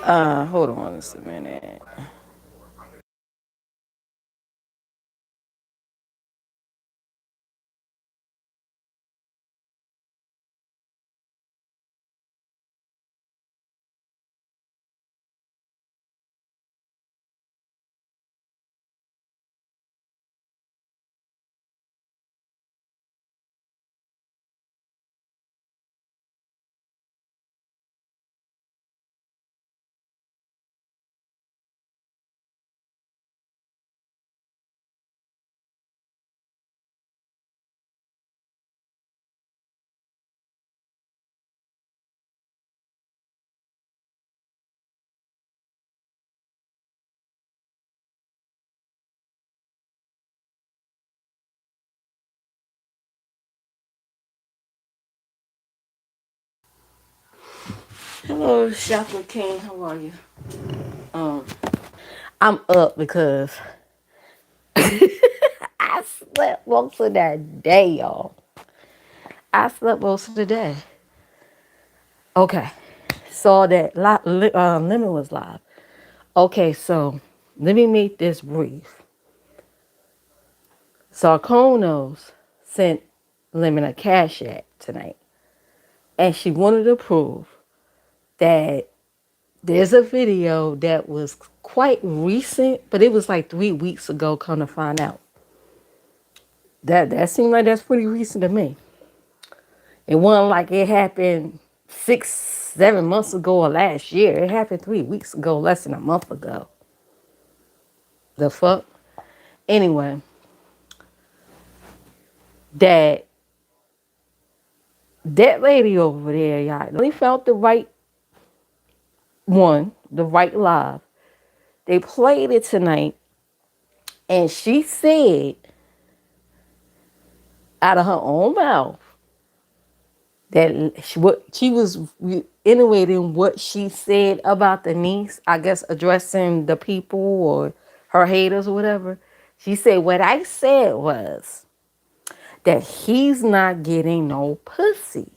Hold on just a minute. Hello, Shopper King. How are you? Um, I'm up because I slept most of that day, y'all. I slept most of the day. Okay, saw that Lemon was live. Okay, so let me make this brief. Sarkonos sent Lemon a cash app tonight, and she wanted to prove that there's a video that was quite recent, but it was like 3 weeks ago. Come to find out, that seemed like that's pretty recent to me. It wasn't like it happened 6, 7 months ago or last year. It happened 3 weeks ago, less than a month ago. The fuck? Anyway, that that lady over there, y'all, only felt the right one, the right live. They played it tonight, and she said out of her own mouth that what she was reiterating what she said about the niece, I guess addressing the people or her haters or whatever. She said, what I said was that he's not getting no pussy.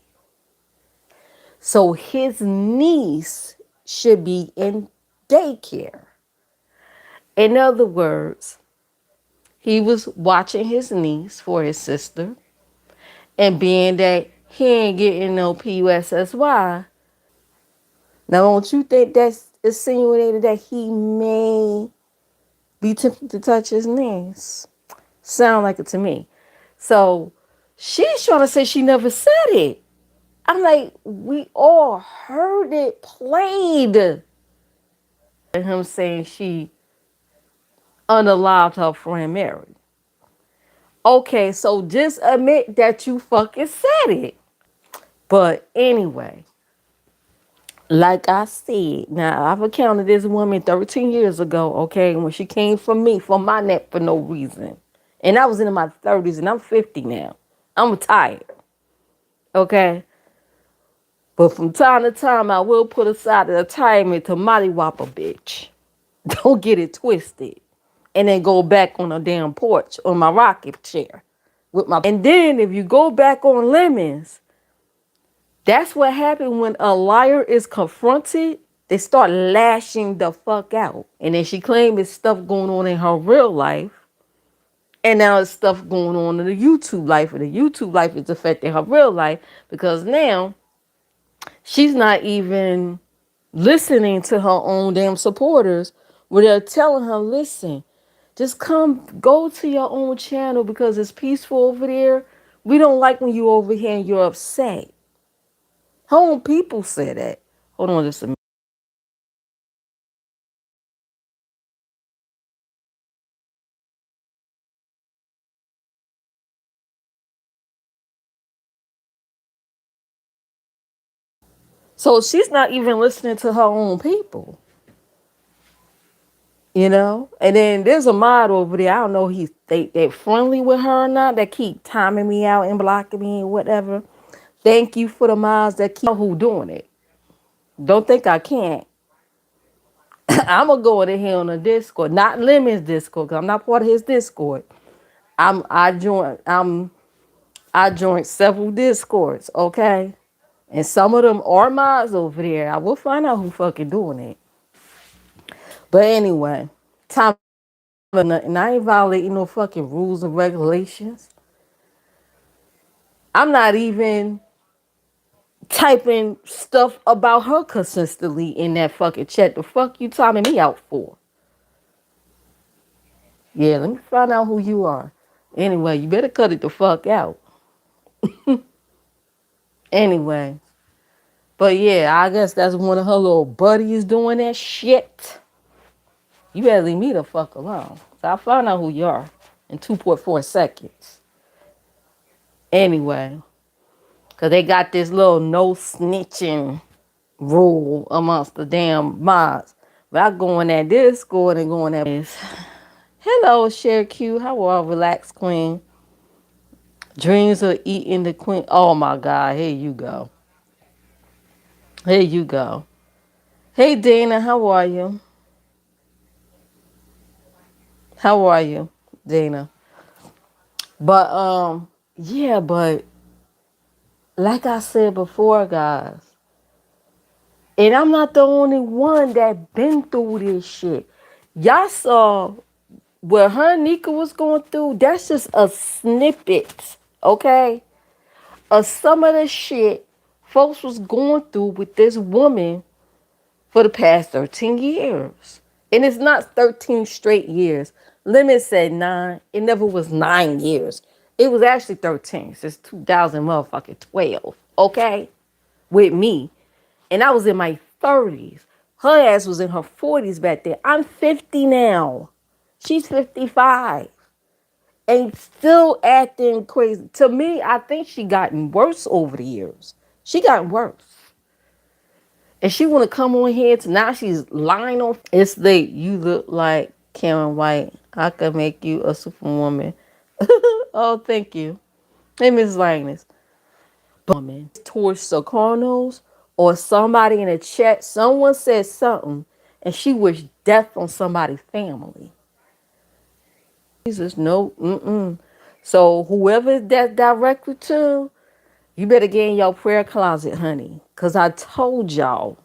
So his niece should be in daycare. In other words, he was watching his niece for his sister, and being that he ain't getting no PUSSY. Now, don't you think that's insinuating that he may be tempted to touch his niece? Sound like it to me. So she's trying to say she never said it. I'm like, we all heard it played. And him saying she unalived her friend Mary. Okay, so just admit that you fucking said it. But anyway, like I said, now I've encountered this woman 13 years ago, okay, when she came for me, for my neck for no reason. And I was in my 30s and I'm 50 now. I'm retired, okay? But from time to time, I will put aside the retirement to mollywop a bitch. Don't get it twisted. And then go back on a damn porch on my rocket chair with my. And then if you go back on Lemons, that's what happened when a liar is confronted. They start lashing the fuck out. And then she claimed it's stuff going on in her real life. And now it's stuff going on in the YouTube life. And the YouTube life is affecting her real life because now she's not even listening to her own damn supporters where they're telling her, listen, just come go to your own channel because it's peaceful over there. We don't like when you over here and you're upset. Her own people say that. Hold on just a minute. So she's not even listening to her own people, you know? And then there's a mod over there. I don't know they friendly with her or not. That keep timing me out and blocking me and whatever. Thank you for the mods that keep who doing it. Don't think I can't. I'm gonna go in here on the Discord, not Lemon's Discord, because I'm not part of his Discord. I joined several Discords, okay? And some of them are mods over there. I will find out who fucking doing it. But anyway, time and I ain't violating no fucking rules and regulations. I'm not even typing stuff about her consistently in that fucking chat. The fuck you timing me out for? Yeah, let me find out who you are. Anyway, you better cut it the fuck out. Anyway. But yeah, I guess that's one of her little buddies doing that shit. You better leave me the fuck alone. So I'll find out who you are in 2.4 seconds. Anyway, because they got this little no snitching rule amongst the damn mods. But I go in that Discord and go in that. Hello, Share Q. How are you, Relax Queen? Dreams of eating the queen. Oh my God. Here you go. Here you go. Hey, Dana. How are you? How are you, Dana? But yeah, but like I said before, guys, and I'm not the only one that been through this shit. Y'all saw what her and Nika was going through. That's just a snippet, okay, of some of the shit folks was going through with this woman for the past 13 years. And it's not 13 straight years. Limit said 9. It never was 9 years. It was actually 13 since 2000 motherfucking 12. Okay? With me. And I was in my 30s. Her ass was in her 40s back then. I'm 50 now. She's 55. And still acting crazy. To me, I think she gotten worse over the years. She gotten worse. And she want to come on here to now she's lying on. It's late. You look like Karen White. I could make you a superwoman. Oh, thank you. Hey, Miss Linus. Woman towards Socornos or somebody in the chat. Someone said something and she wished death on somebody's family. Jesus, no. Mm-mm. So whoever that directly to, you better get in your prayer closet, honey. Because I told y'all.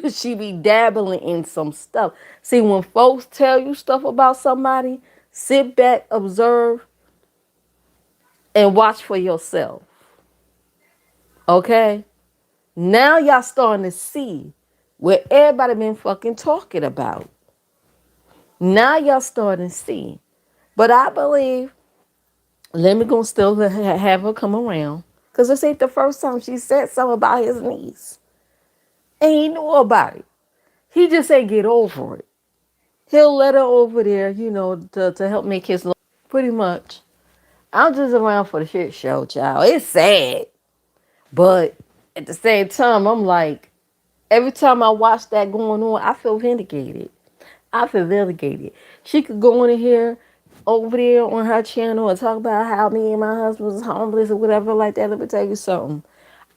She be dabbling in some stuff. See, when folks tell you stuff about somebody, sit back, observe, and watch for yourself. Okay? Now y'all starting to see what everybody been fucking talking about. Now y'all starting to see. But I believe, let me go still have her come around. Because this ain't the first time she said something about his niece. And he knew about it. He just ain't get over it. He'll let her over there, to help make his life. Pretty much. I'm just around for the shit show, child. It's sad. But at the same time, I'm like, every time I watch that going on, I feel vindicated. I feel vindicated. She could go in here, over there on her channel and talk about how me and my husband was homeless or whatever like that. Let me tell you something.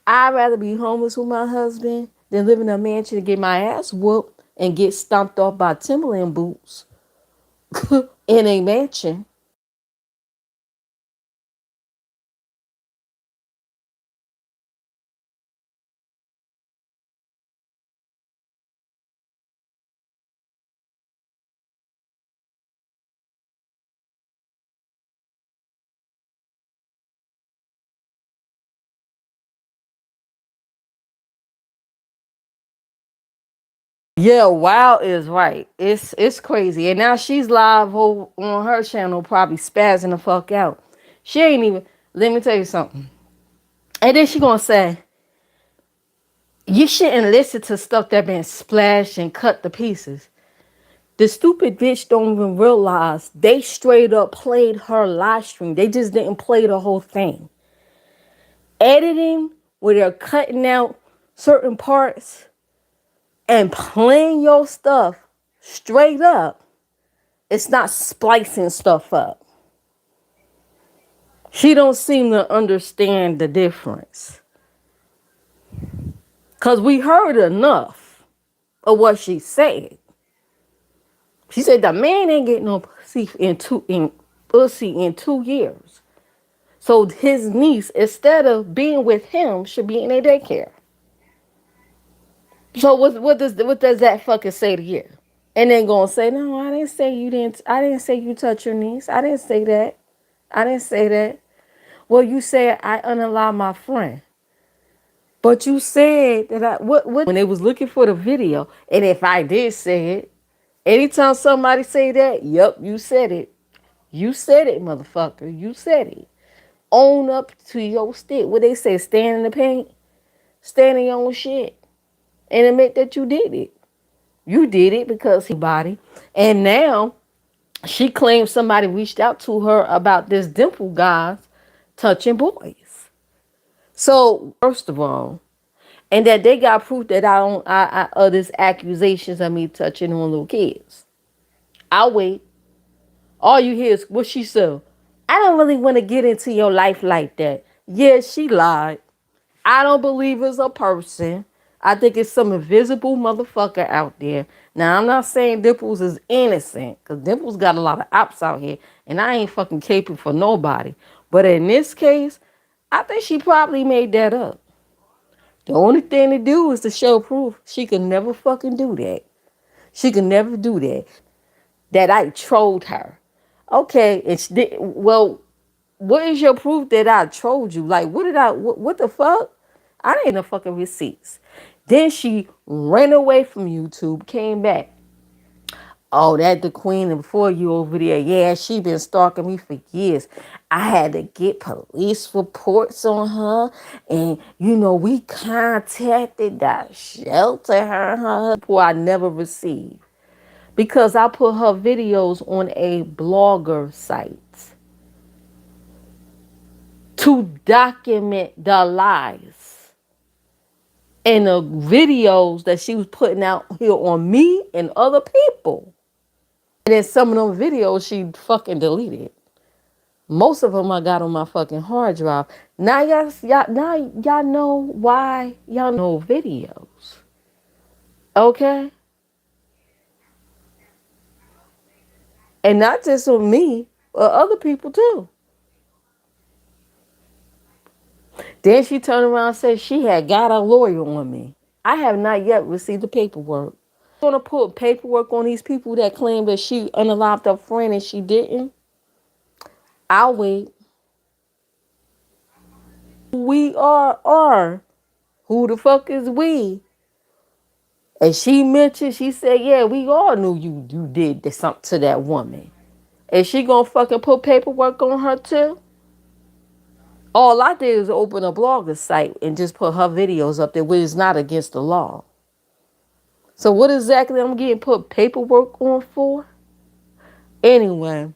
I'd rather be homeless with my husband than live in a mansion and get my ass whooped and get stomped off by Timberland boots in a mansion. Yeah, wow is right. It's crazy. And now she's live on her channel, probably spazzing the fuck out. She ain't even, let me tell you something. And then she gonna say, you shouldn't listen to stuff that been splashed and cut to pieces. The stupid bitch don't even realize they straight up played her live stream. They just didn't play the whole thing. Editing, where they're cutting out certain parts and playing your stuff straight up. It's not splicing stuff up. She don't seem to understand the difference. Because we heard enough of what she said. She said the man ain't getting no pussy in 2 years. So his niece, instead of being with him, should be in a daycare. So what does that fucking say to you? And then gonna say, no, I didn't say you touch your niece. I didn't say that. I didn't say that. Well, you said I unalive my friend. But you said that what when they was looking for the video, and if I did say it, anytime somebody say that, yep, you said it. You said it, motherfucker. You said it. Own up to your stick. What they say, stand in the paint, stand in your own shit, and admit that you did it. You did it because he body. And now she claims somebody reached out to her about this Dimple guy touching boys. So first of all, and that they got proof that I don't of this accusations of me touching on little kids. I'll wait. All you hear is what she said. I don't really want to get into your life like that. Yeah, she lied. I don't believe it's a person. I think it's some invisible motherfucker out there. Now, I'm not saying Dimples is innocent, because Dimples got a lot of ops out here, and I ain't fucking caping for nobody. But in this case, I think she probably made that up. The only thing to do is to show proof. She could never fucking do that. She could never do that. That I trolled her. Okay, well, what is your proof that I trolled you? Like, what the fuck? I didn't no fucking receipts. Then she ran away from YouTube, came back. Oh, that the queen and before you over there. Yeah, she been stalking me for years. I had to get police reports on her. And, we contacted that shelter her before I never received. Because I put her videos on a blogger site to document the lies and the videos that she was putting out here on me and other people. And then some of them videos she fucking deleted. Most of them I got on my fucking hard drive. Now y'all know why y'all know videos. Okay? And not just on me, but other people too. Then she turned around and said she had got a lawyer on me. I have not yet received the paperwork. I'm gonna put paperwork on these people that claim that she unalived her friend and she didn't. I'll wait. We are. Who the fuck is we? And she said, yeah, we all knew you did something to that woman. And she gonna fucking put paperwork on her too? All I did is open a blogger site and just put her videos up there, which is not against the law. So what exactly I'm getting put paperwork on for? Anyway,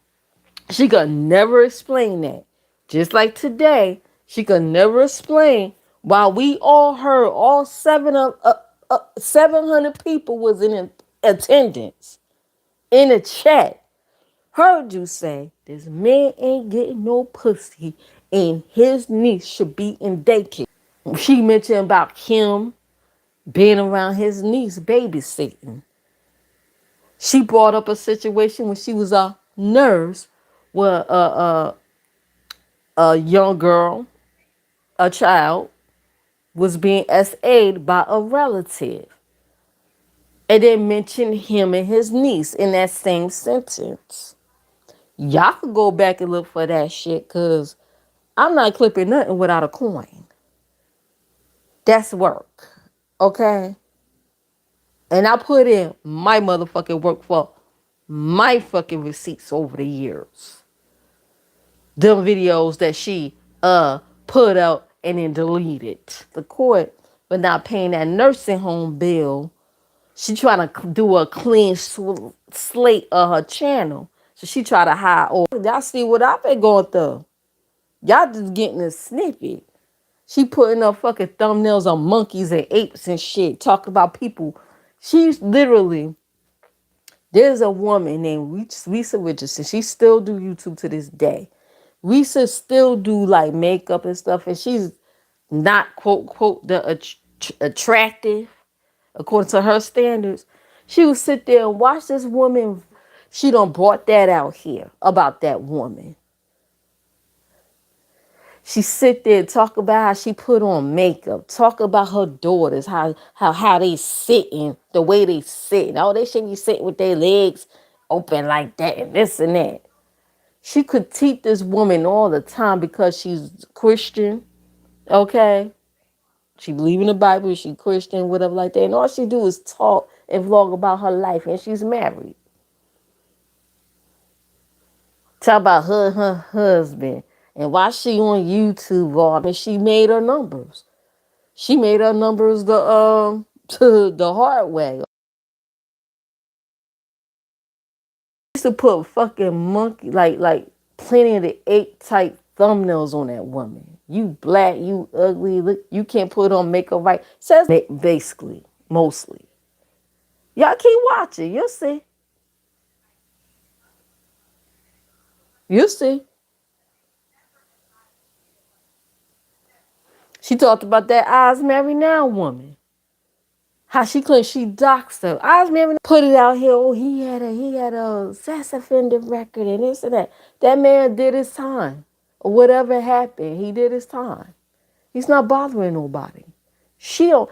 she could never explain that. Just like today, she could never explain why we all heard all 700 people was in attendance in the chat. Heard you say this man ain't getting no pussy and his niece should be in daycare. She mentioned about Kim being around his niece babysitting. She brought up a situation when she was a nurse where a young girl, a child, was being SA'd by a relative. And then mentioned him and his niece in that same sentence. Y'all could go back and look for that shit because I'm not clipping nothing without a coin. That's work. Okay? And I put in my motherfucking work for my fucking receipts over the years. Them videos that she put out and then deleted. The court for not paying that nursing home bill. She trying to do a clean slate of her channel. So she try to hide. Oh, y'all see what I've been going through. Y'all just getting a snippet. She putting up fucking thumbnails on monkeys and apes and shit. Talking about people. She's literally, there's a woman named Risa Richardson. She still do YouTube to this day. Risa still do like makeup and stuff. And she's not quote, quote, the attractive, according to her standards. She would sit there and watch this woman. She done brought that out here about that woman. She sit there and talk about how she put on makeup, talk about her daughters, how they sitting, the way they sit. Oh, they shouldn't be sitting with their legs open like that and this and that. She critique this woman all the time because she's Christian, okay? She believe in the Bible, she Christian, whatever like that. And all she do is talk and vlog about her life, and she's married. Talk about her husband. And while she on YouTube, all and she made her numbers. She made her numbers the hard way. Used to put fucking monkey like Plenty of the Eight type thumbnails on that woman. You black, you ugly, look, you can't put on makeup right. Says basically, mostly. Y'all keep watching, you'll see. You'll see. She talked about that Oz Married Now woman. How she claimed she doxed her. Oz Married put it out here. Oh, he had a sex offender record and this and that. That man did his time. Or whatever happened, he did his time. He's not bothering nobody. She don't.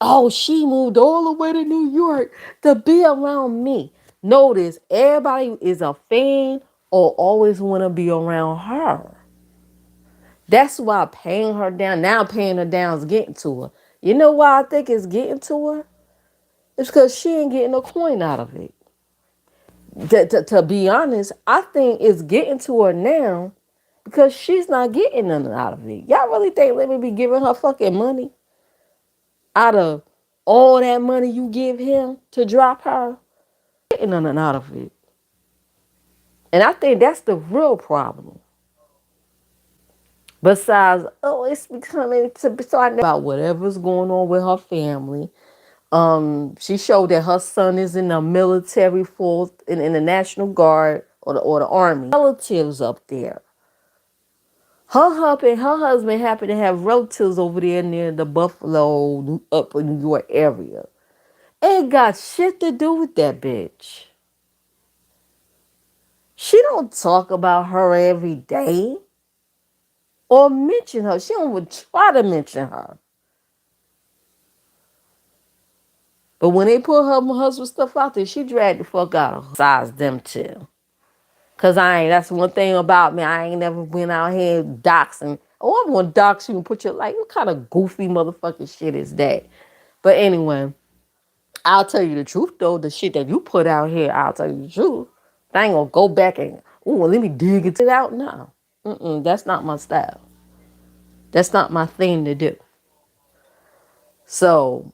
Oh, she moved all the way to New York to be around me. Notice everybody is a fan or always want to be around her. That's why paying her down, now paying her down is getting to her. You know why I think it's getting to her? It's because she ain't getting a coin out of it. To be honest, I think it's getting to her now because she's not getting nothing out of it. Y'all really think let me be giving her fucking money out of all that money you give him to drop her? Getting nothing out of it. And I think that's the real problem. Besides, oh, it's becoming to so I know about whatever's going on with her family. She showed that her son is in the military force in the National Guard or the Army. Relatives up there. Her husband happened to have relatives over there near the Buffalo, upper New York area. Ain't got shit to do with that bitch. She don't talk about her every day or mention her. She don't even try to mention her. But when they put her husband stuff out there, she dragged the fuck out of her. Besides them too. Cause that's one thing about me. I ain't never went out here doxing. Oh, I'm gonna dox you and put your, like, what kind of goofy motherfucking shit is that? But anyway, I'll tell you the truth though. The shit that you put out here, I'll tell you the truth. I ain't gonna go back and, let me dig it out. No. That's not my style. That's not my thing to do. So,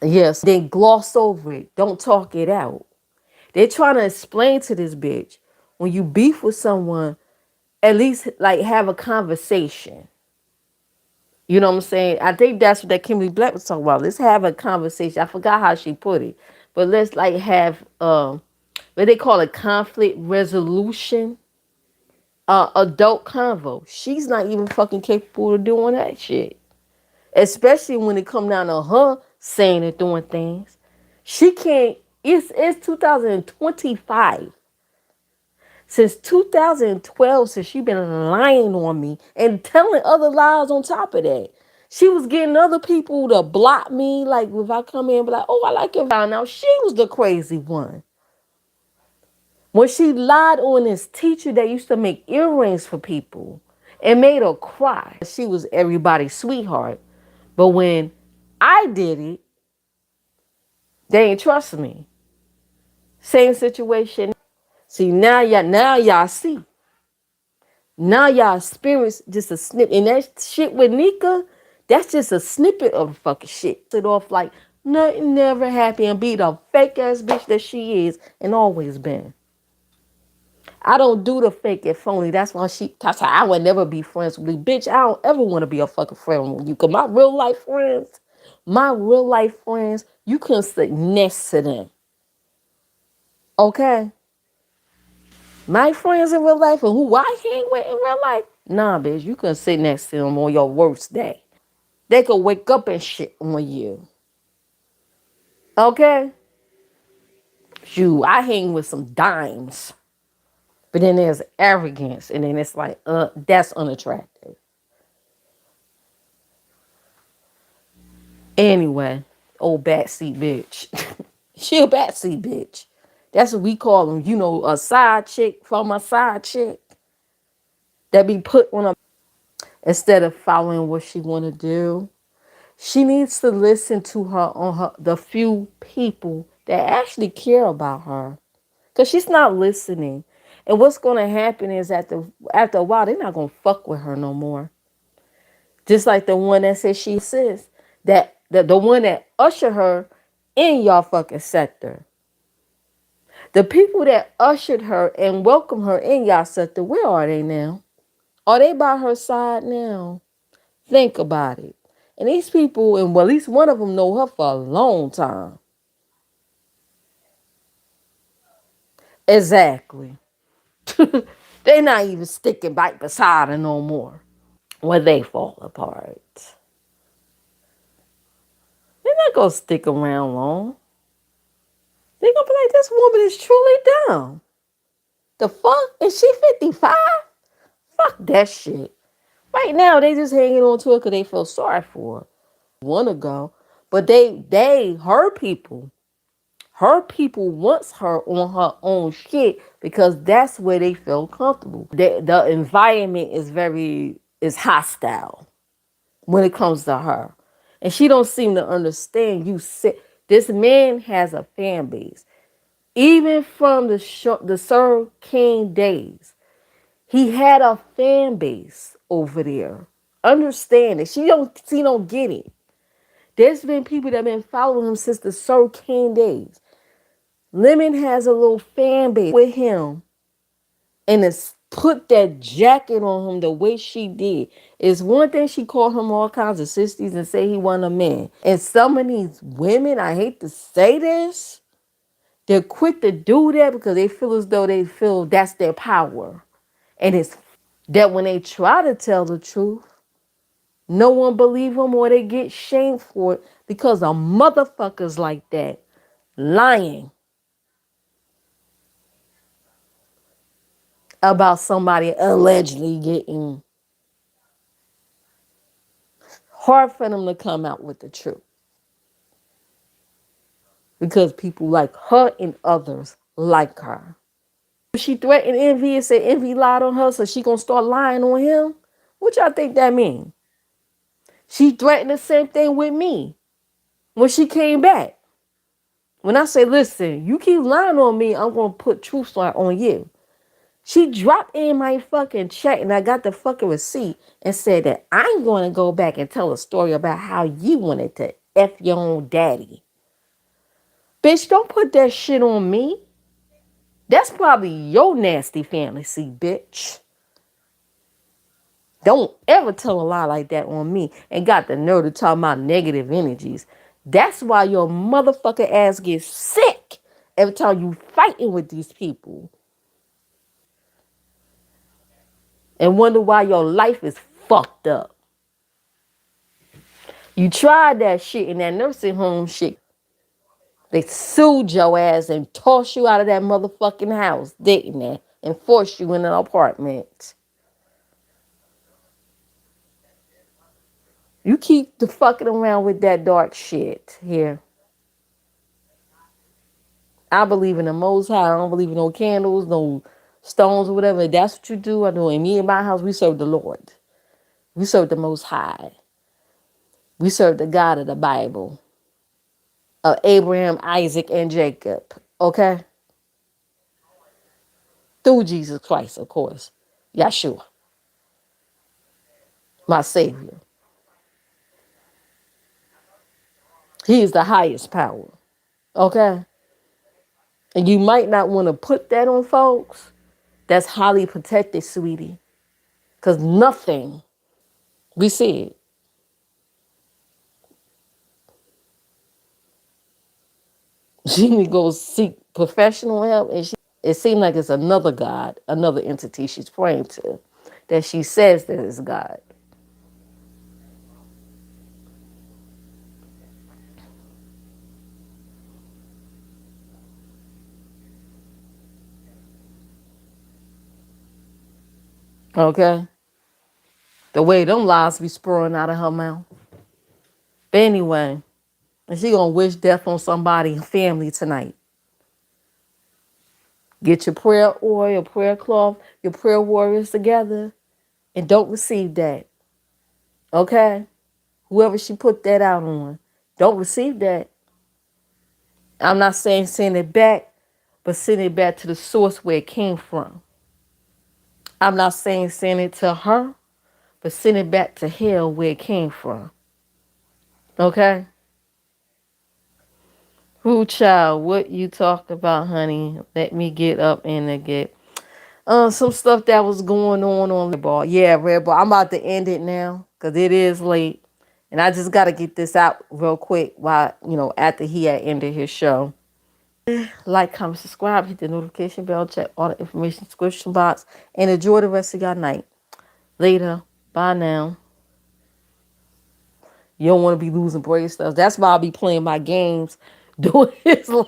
yes, they gloss over it. Don't talk it out. They're trying to explain to this bitch, when you beef with someone, at least like have a conversation. You know what I'm saying? I think that's what that Kimberly Black was talking about. Let's have a conversation. I forgot how she put it. But let's like have what they call it, conflict resolution, adult convo. She's not even fucking capable of doing that shit. Especially when it come down to her saying and doing things. She can't, it's 2025. Since 2012, since she been lying on me and telling other lies on top of that. She was getting other people to block me. Like if I come in and be like, oh, I like your vow. Now she was the crazy one. When she lied on this teacher that used to make earrings for people and made her cry. She was everybody's sweetheart. But when I did it, they ain't trust me. Same situation. See, now y'all see. Now y'all experience just a snippet. And that shit with Nika, that's just a snippet of fucking shit. It off like nothing never happened and be the fake ass bitch that she is and always been. I don't do the fake and phony. That's why I would never be friends with you. Bitch, I don't ever want to be a fucking friend with you. Cause my real life friends, you can sit next to them. Okay? My friends in real life and who I hang with in real life, nah, bitch, you can sit next to them on your worst day. They could wake up and shit on you. Okay? I hang with some dimes. But then there's arrogance, and then it's like, that's unattractive. Anyway, old backseat bitch. She a backseat bitch. That's what we call them. You know, a side chick from a side chick that be put on a instead of following what she want to do. She needs to listen to her on her the few people that actually care about her, cause she's not listening. And what's gonna happen is after a while they're not gonna fuck with her no more. Just like the one that says she assists, that the one that ushered her in y'all fucking sector. The people that ushered her and welcomed her in y'all sector, where are they now? Are they by her side now? Think about it. And these people, and well, at least one of them know her for a long time. Exactly. They not even sticking right beside her no more. When they fall apart. They're not gonna stick around long. They're gonna be like, this woman is truly dumb. The fuck? Is she 55? Fuck that shit. Right now, they just hanging on to her because they feel sorry for her. Wanna go. But her people wants her on her own shit because that's where they feel comfortable. The environment is hostile when it comes to her. And she don't seem to understand this man has a fan base. Even from the Sir King days, he had a fan base over there. Understand it. She don't get it. There's been people that have been following him since the Sir King days. Lemon has a little fan base with him and it's put that jacket on him the way she did. It's one thing she called him all kinds of sisters and say he wasn't a man. And some of these women, I hate to say this, they're quick to do that because they feel as though they feel that's their power. And it's that when they try to tell the truth, no one believe them or they get shamed for it because of motherfuckers like that lying about somebody allegedly getting hard for them to come out with the truth because people like her and others like her. She threatened Envy and said Envy lied on her, so she gonna start lying on him. What y'all think that mean? She threatened the same thing with me when she came back. When I say, listen, you keep lying on me, I'm gonna put truth on you. She dropped in my fucking check and I got the fucking receipt and said that I'm going to go back and tell a story about how you wanted to F your own daddy. Bitch, don't put that shit on me. That's probably your nasty fantasy, bitch. Don't ever tell a lie like that on me and got the nerve to talk about negative energies. That's why your motherfucking ass gets sick every time you fighting with these people and wonder why your life is fucked up. You tried that shit in that nursing home shit. They sued your ass and tossed you out of that motherfucking house, didn't they? And forced you in an apartment. You keep the fucking around with that dark shit here. I believe in the Most High. I don't believe in no candles, no stones or whatever. If that's what you do, I know. In me and my house, we serve the Lord. We serve the Most High. We serve the God of the Bible. Of Abraham, Isaac, and Jacob. Okay? Through Jesus Christ, of course. Yeshua, my Savior. He is the highest power. Okay? And you might not want to put that on folks. That's highly protected, sweetie. Because nothing, we see it. She need to go seek professional help. And it seems like it's another God, another entity she's praying to. That she says that is God. Okay? The way them lies be spurring out of her mouth. But anyway, and she gonna wish death on somebody's family tonight. Get your prayer oil, your prayer cloth, your prayer warriors together, and don't receive that. Okay? Whoever she put that out on, don't receive that. I'm not saying send it back, but send it back to the source where it came from. I'm not saying send it to her, but send it back to hell where it came from. Okay? Who child, what you talk about, honey? Let me get up and get some stuff that was going on Red Ball. Yeah, Red Ball. I'm about to end it now because it is late. And I just got to get this out real quick while, after he had ended his show. Like, comment, subscribe, hit the notification bell, check all the information description box, and enjoy the rest of your night. Later. Bye now. You don't want to be losing brain stuff. That's why I'll be playing my games doing his live.